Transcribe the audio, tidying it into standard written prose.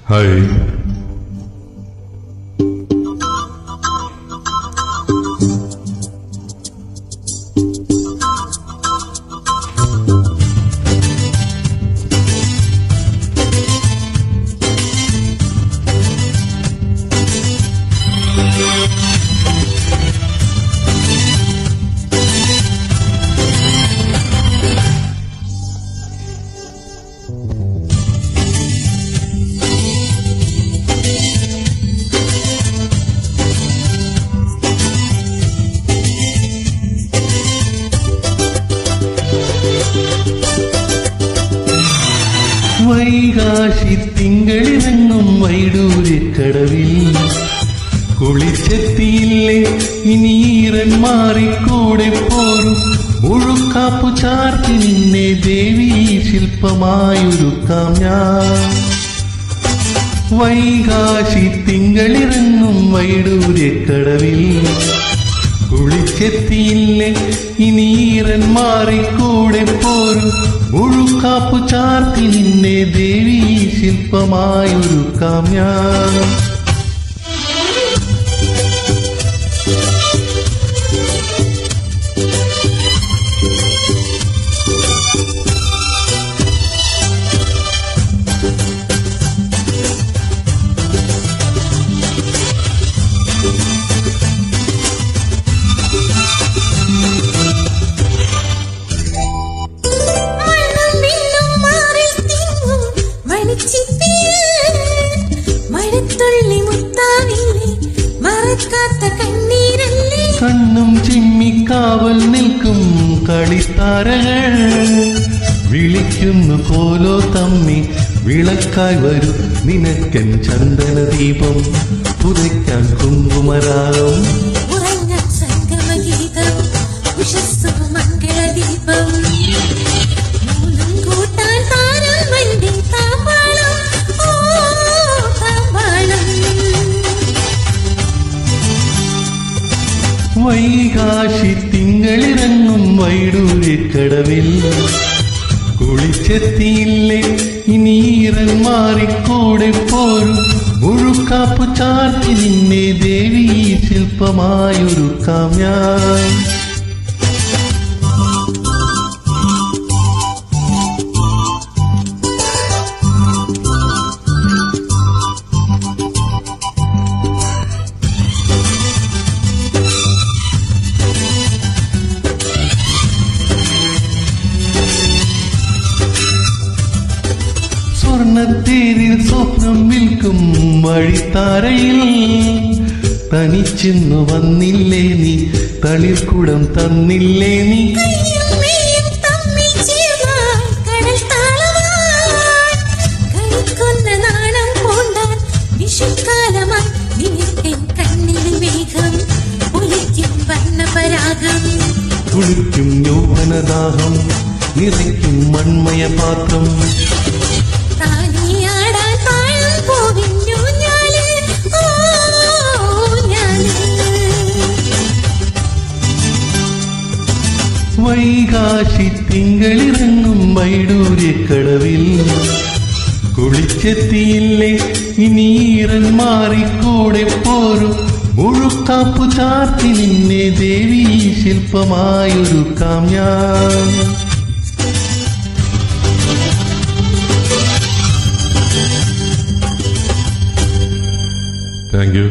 Hi. Vaikasi തിങ്കളിറങ്ങും വൈഡൂര്യക്കടവിൽ കുളിച്ചെത്തിയില്ലേ ഇനീറൻ മാറിക്കൂടെ പോരും മുഴുക്കാപ്പു ചാർത്തി നിന്നെ ദേവീ ശില്പമായൊരുക്കാം ഞാൻ. വൈകാശി തിങ്കളിറങ്ങും വൈഡൂര്യക്കടവിൽ കുളിച്ചെത്തിയില്ലേ ഇനീറൻ മാറിക്കൂടെ പോരും മുഴുക്കാപ്പു ചാർത്തി നിന്നെ ദേവീ ശില്പമായൊരുക്കാം ഞാൻ. കണ്ണും ചിമ്മിക്കാവൽ നിൽക്കും കളിത്താരകൾ വിളിക്കുന്നു കോലോ തമ്മി വിളക്കായി വരും നിനക്കൻ ചന്ദന ദീപം പുതയ്ക്കാൻ കുങ്കുമരാഗം വൈകാശി തിങ്കളിറങ്ങും വൈഡൂര്യക്കടവിൽ കുളിച്ചെത്തിയില്ലേ ഇനീറൻ മാറിക്കൂടെ പോരും മുഴുക്കാപ്പു ചാർത്തി നിന്നെ ദേവീ ശില്പമായൊരുക്കാം ഞാൻ. സ്വർണ്ണത്തേരിൽ സ്വപ്നം വിൽക്കും വഴിത്താരയിൽ തനിച്ചെന്നു വന്നില്ലേ നീ തളിർക്കുടം തന്നില്ലേ നീ. കുളിക്കും യൗവനദാഹം നിറയ്ക്കും മൺമയ പാത്രം വൈകാശി തിങ്കളിറങ്ങും വൈഡൂര്യക്കടവിൽ കുളിച്ചെത്തിയില്ലേ ഇനീറൻ മാറിക്കൂടെ പോരും മുഴുക്കാപ്പു ചാർത്തി നിന്നെ ദേവീ ശില്പമായൊരുക്കാം ഞാൻ. Thank you.